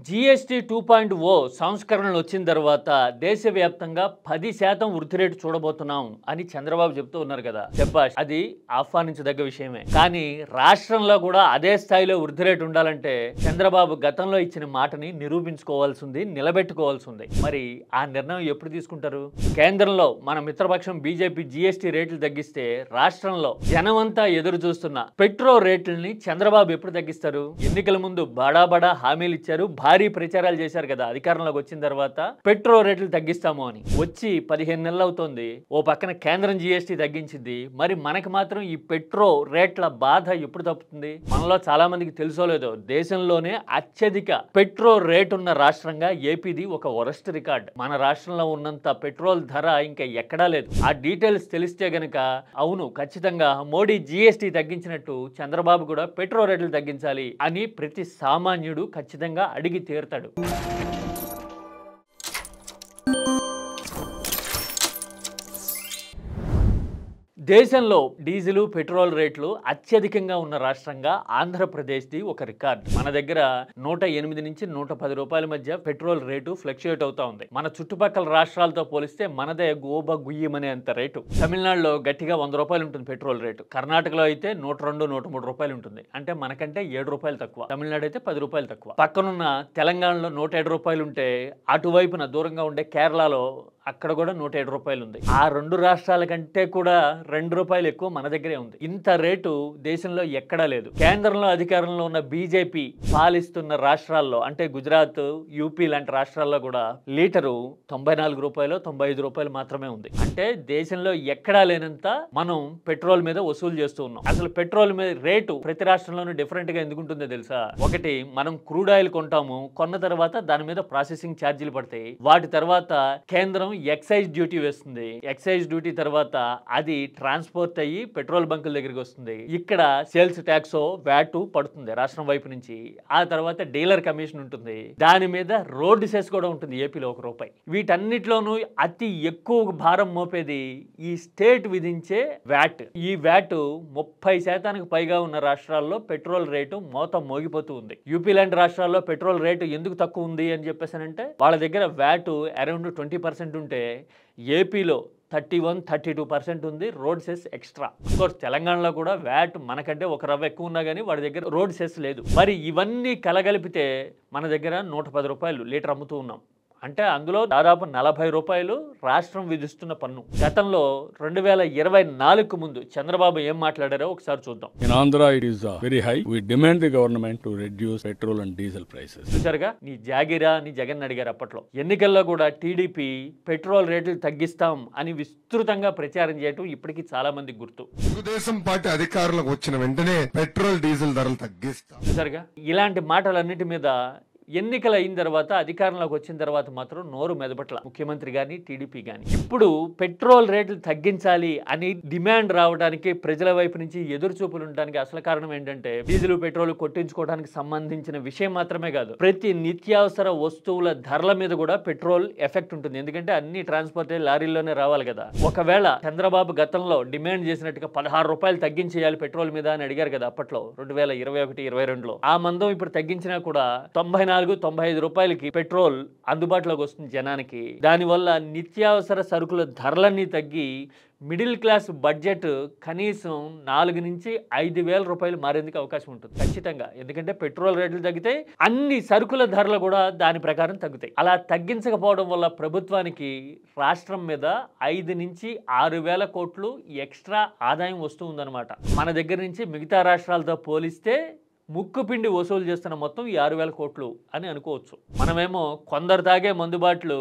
GST 2.0 సంస్కరణలు వచ్చిన తర్వాత దేశవ్యాప్తంగా 10% వృద్ధి రేటు చూడబోతున్నాం అని చంద్రబాబు చెప్తూ ఉన్నారు కదా. చెప్పాష్, అది ఆహ్వానించదగ్గ విషయమే. కానీ రాష్ట్రంలో కూడా అదే స్థాయిలో వృద్ధి రేటు ఉండాలంటే చంద్రబాబు గతంలో ఇచ్చిన మాటని నిరూపించుకోవాల్సింది, నిలబెట్టుకోవాల్సింది. మరి ఆ నిర్ణయం ఎప్పుడు తీసుకుంటారు? కేంద్రంలో మన మిత్రపక్షం బీజేపీ జీఎస్టీ రేట్లు తగ్గిస్తే రాష్ట్రంలో జనమంతా ఎదురు చూస్తున్న పెట్రోల్ రేట్లని చంద్రబాబు ఎప్పుడు తగ్గిస్తారు? ఎన్నికల ముందు బడా హామీలు ఇచ్చారు, భారీ ప్రచారాలు చేశారు కదా. అధికారంలోకి వచ్చిన తర్వాత పెట్రోల్ రేట్లు తగ్గిస్తాము అని వచ్చి 15 నెలలు అవుతోంది. ఓ పక్కన కేంద్రం జీఎస్టీ తగ్గించింది, మరి మనకి మాత్రం ఈ పెట్రోల్ రేట్ల బాధ ఎప్పుడు తప్పుతుంది? మనలో చాలా మందికి తెలుసో లేదో, దేశంలోనే అత్యధిక పెట్రోల్ రేట్ ఉన్న రాష్ట్రంగా ఏపీది ఒక వరస్ట్ రికార్డ్. మన రాష్ట్రంలో ఉన్నంత పెట్రోల్ ధర ఇంకా ఎక్కడా లేదు. ఆ డీటెయిల్స్ తెలిస్తే గనక అవును, ఖచ్చితంగా మోడీ జీఎస్టీ తగ్గించినట్టు చంద్రబాబు కూడా పెట్రోల్ రేట్లు తగ్గించాలి అని ప్రతి సామాన్యుడు ఖచ్చితంగా అడిగి తీరుతాడు. దేశంలో డీజిల్, పెట్రోల్ రేట్లు అత్యధికంగా ఉన్న రాష్ట్రంగా ఆంధ్రప్రదేశ్ది ఒక రికార్డ్. మన దగ్గర 108 నుంచి 110 రూపాయల మధ్య పెట్రోల్ రేటు ఫ్లక్చుయేట్ అవుతా ఉంది. మన చుట్టుపక్కల రాష్ట్రాలతో పోలిస్తే మనదే గోబ గుయ్యమనే అంత రేటు. తమిళనాడులో గట్టిగా 100 రూపాయలు ఉంటుంది పెట్రోల్ రేటు. కర్ణాటకలో అయితే 102, 103 రూపాయలు ఉంటుంది. అంటే మనకంటే 7 రూపాయలు తక్కువ. తమిళనాడు అయితే 10 రూపాయలు తక్కువ. పక్కనున్న తెలంగాణలో 107 రూపాయలు ఉంటే అటువైపున దూరంగా ఉండే కేరళలో అక్కడ కూడా 107 రూపాయలు ఉంది. ఆ రెండు రాష్ట్రాల కంటే కూడా 2 రూపాయలు ఎక్కువ మన దగ్గరే ఉంది. ఇంత రేటు దేశంలో ఎక్కడా లేదు. కేంద్రంలో అధికారంలో ఉన్న బీజేపీ పాలిస్తున్న రాష్ట్రాల్లో అంటే గుజరాత్, యూపీ లాంటి రాష్ట్రాల్లో కూడా లీటరు 94 రూపాయలు, 95 రూపాయలు మాత్రమే ఉంది. అంటే దేశంలో ఎక్కడా లేనంత మనం పెట్రోల్ మీద వసూలు చేస్తూ ఉన్నాం. అసలు పెట్రోల్ మీద రేటు ప్రతి రాష్ట్రంలోనూ డిఫరెంట్ గా ఎందుకు ఉంటుందో తెలుసా? ఒకటి, మనం క్రూడ్ ఆయిల్ కొంటాము, కొన్న తర్వాత దాని మీద ప్రాసెసింగ్ ఛార్జీలు పడతాయి. వాటి తర్వాత కేంద్రం ఎక్సైజ్ డ్యూటీ వేస్తుంది. ఎక్సైజ్ డ్యూటీ తర్వాత అది ట్రాన్స్పోర్ట్ అయ్యి పెట్రోల్ బంకుల దగ్గరికి వస్తుంది. ఇక్కడ సేల్స్ ట్యాక్స్, వ్యాట్ పడుతుంది రాష్ట్రం వైపు నుంచి. ఆ తర్వాత డీలర్ కమిషన్ ఉంటుంది. దాని మీద రోడ్డు సెస్ కూడా ఉంటుంది ఏపీలో 1 రూపాయి. వీటన్నిటిలోనూ అతి ఎక్కువ భారం మోపేది ఈ స్టేట్ విధించే వ్యాట్. ఈ వ్యాట్ 30% పైగా ఉన్న రాష్ట్రాల్లో పెట్రోల్ రేటు మోత మోగిపోతూ ఉంది. యూపీ లాంటి రాష్ట్రాల్లో పెట్రోల్ రేటు ఎందుకు తక్కువ ఉంది అని చెప్పేసానంటే వాళ్ళ దగ్గర వ్యాట్ అరౌండ్ 20% ఉంటే ఏపీలో 31-32% ఉంది రోడ్ సెస్ ఎక్స్ట్రా. కోర్స్ తెలంగాణలో కూడా వ్యాట్ మనకంటే 1 రవ్వ ఎక్కువ ఉన్నా కానీ వాడి దగ్గర రోడ్ సెస్ లేదు. మరి ఇవన్నీ కలగలిపితే మన దగ్గర 110 రూపాయలు లీటర్ అమ్ముతూ ఉన్నాం. అంటే అందులో దాదాపు 40 రూపాయలు రాష్ట్రం విధిస్తున్న పన్ను. గతంలో 2024 ముందు చంద్రబాబు ఏం మాట్లాడారో ఒకసారి చూద్దాం. In Andhra it is very high. We demand the government to reduce petrol and diesel prices. చూసారుగా, నీ జాగిరా అని జగన్ అడిగారు అప్పట్లో. ఎన్నికల్లో కూడా టీడీపీ పెట్రోల్ రేట్లు తగ్గిస్తాం అని విస్తృతంగా ప్రచారం చేయటం ఇప్పటికీ చాలా మందికి గుర్తు. తెలుగుదేశం పార్టీ అధికారంలోకి వచ్చిన వెంటనే పెట్రోల్, డీజిల్ ధరలు తగ్గిస్తాం. చూసారుగా, ఇలాంటి మాటలన్నిటి మీద ఎన్నికలు అయిన తర్వాత అధికారంలోకి వచ్చిన తర్వాత మాత్రం నోరు మెదపట్ల ముఖ్యమంత్రి గాని, టీడీపీ గాని. ఇప్పుడు పెట్రోల్ రేట్లు తగ్గించాలి అని డిమాండ్ రావడానికి, ప్రజల వైపు నుంచి ఎదురు చూపులు ఉండడానికి అసలు కారణం ఏంటంటే డీజిల్, పెట్రోల్ కొట్టించుకోవడానికి సంబంధించిన విషయం మాత్రమే కాదు, ప్రతి నిత్యావసర వస్తువుల ధరల మీద కూడా పెట్రోల్ ఎఫెక్ట్ ఉంటుంది. ఎందుకంటే అన్ని ట్రాన్స్పోర్ట్ లారీల్లోనే రావాలి కదా. ఒకవేళ చంద్రబాబు గతంలో డిమాండ్ చేసినట్టుగా 16 రూపాయలు తగ్గించేయాలి పెట్రోల్ మీద అని అడిగారు కదా అప్పట్లో 2021-22లో. ఆ మందం ఇప్పుడు తగ్గించినా కూడా 94-95 రూపాయలకి పెట్రోల్ అందుబాటులోకి వస్తుంది జనానికి. దానివల్ల నిత్యావసర సరుకుల ధరలన్నీ తగ్గి మిడిల్ క్లాస్ బడ్జెట్ కనీసం 4 నుంచి 5 వేల రూపాయలు మారేందుకు అవకాశం ఉంటుంది ఖచ్చితంగా. ఎందుకంటే పెట్రోల్ రేట్లు తగ్గితే అన్ని సరుకుల ధరలు కూడా దాని ప్రకారం తగ్గుతాయి. అలా తగ్గించకపోవడం వల్ల ప్రభుత్వానికి రాష్ట్రం మీద 5 నుంచి 6 వేల కోట్లు ఎక్స్ట్రా ఆదాయం వస్తూ ఉందన్నమాట. మన దగ్గర నుంచి మిగతా రాష్ట్రాలతో పోలిస్తే ముక్కుపిండి వసూలు చేస్తున్న మొత్తం ఈ 6 వేల కోట్లు అని అనుకోవచ్చు. మనమేమో కొందరు తాగే మందుబాట్లు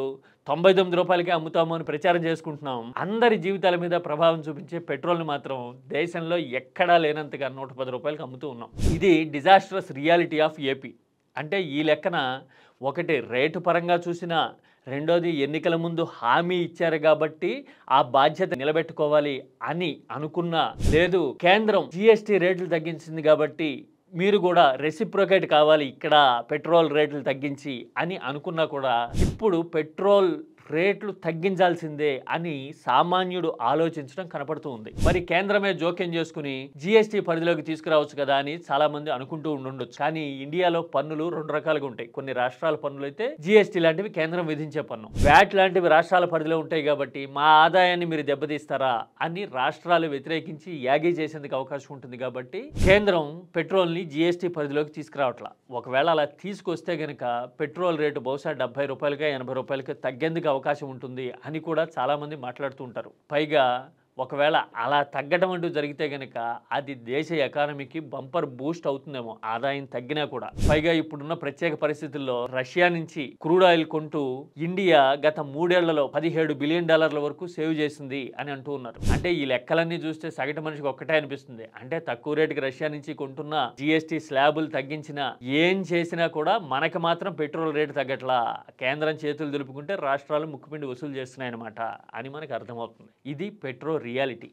99 రూపాయలకే అమ్ముతాము అని ప్రచారం చేసుకుంటున్నాం. అందరి జీవితాల మీద ప్రభావం చూపించే పెట్రోల్ని మాత్రం దేశంలో ఎక్కడా లేనంతగా 110 రూపాయలకి అమ్ముతూ ఉన్నాం. ఇది డిజాస్ట్రస్ రియాలిటీ ఆఫ్ ఏపీ. అంటే ఈ లెక్కన ఒకటి రేటు పరంగా చూసినా, రెండోది ఎన్నికల ముందు హామీ ఇచ్చారు కాబట్టి ఆ బాధ్యత నిలబెట్టుకోవాలి అని అనుకున్నా, లేదు కేంద్రం జీఎస్టీ రేట్లు తగ్గించింది కాబట్టి మీరు కూడా రెసిప్రోకేట్ కావాలి ఇక్కడ పెట్రోల్ రేట్లు తగ్గించి అని అనుకున్నా కూడా ఇప్పుడు పెట్రోల్ రేట్లు తగ్గించాల్సిందే అని సామాన్యుడు ఆలోచించడం కనపడుతూ ఉంది. మరి కేంద్రమే జోక్యం చేసుకుని జీఎస్టీ పరిధిలోకి తీసుకురావచ్చు కదా అని చాలా మంది అనుకుంటూ ఉండొచ్చు. కానీ ఇండియాలో పన్నులు రెండు రకాలుగా ఉంటాయి. కొన్ని రాష్ట్రాల పన్నులు అయితే జీఎస్టీ లాంటివి కేంద్రం విధించే పన్ను, వ్యాట్ లాంటివి రాష్ట్రాల పరిధిలో ఉంటాయి. కాబట్టి మా ఆదాయాన్ని మీరు దెబ్బతీస్తారా అని రాష్ట్రాలు వ్యతిరేకించి యాగీ చేసేందుకు అవకాశం ఉంటుంది. కాబట్టి కేంద్రం పెట్రోల్ ని జీఎస్టీ పరిధిలోకి తీసుకురావట్లా. ఒకవేళ అలా తీసుకొస్తే గనక పెట్రోల్ రేటు బహుశా 70 రూపాయలుగా 80 రూపాయలకి తగ్గేందుకు అవకాశం ఉంటుంది అని కూడా చాలా మంది మాట్లాడుతూ ఉంటారు. పైగా ఒకవేళ అలా తగ్గడం అంటూ జరిగితే గనక అది దేశ ఎకానమీకి బంపర్ బూస్ట్ అవుతుందేమో, ఆదాయం తగ్గినా కూడా. పైగా ఇప్పుడున్న ప్రత్యేక పరిస్థితుల్లో రష్యా నుంచి క్రూడ్ ఆయిల్ కొంటూ ఇండియా గత 3 ఏళ్లలో $17 బిలియన్ వరకు సేవ్ చేసింది అని అంటూ ఉన్నారు. అంటే ఈ లెక్కలన్నీ చూస్తే సగటు మనిషికి ఒక్కటే అనిపిస్తుంది. అంటే తక్కువ రేటుకి రష్యా నుంచి కొంటున్న జీఎస్టీ స్లాబులు తగ్గించినా ఏం చేసినా కూడా మనకి మాత్రం పెట్రోల్ రేటు తగ్గట్లా, కేంద్రం చేతులు దులుపుకుంటే రాష్ట్రాలు ముక్కుపిండి వసూలు చేస్తున్నాయన్నమాట అని మనకు అర్థమవుతుంది. ఇది పెట్రోల్ reality.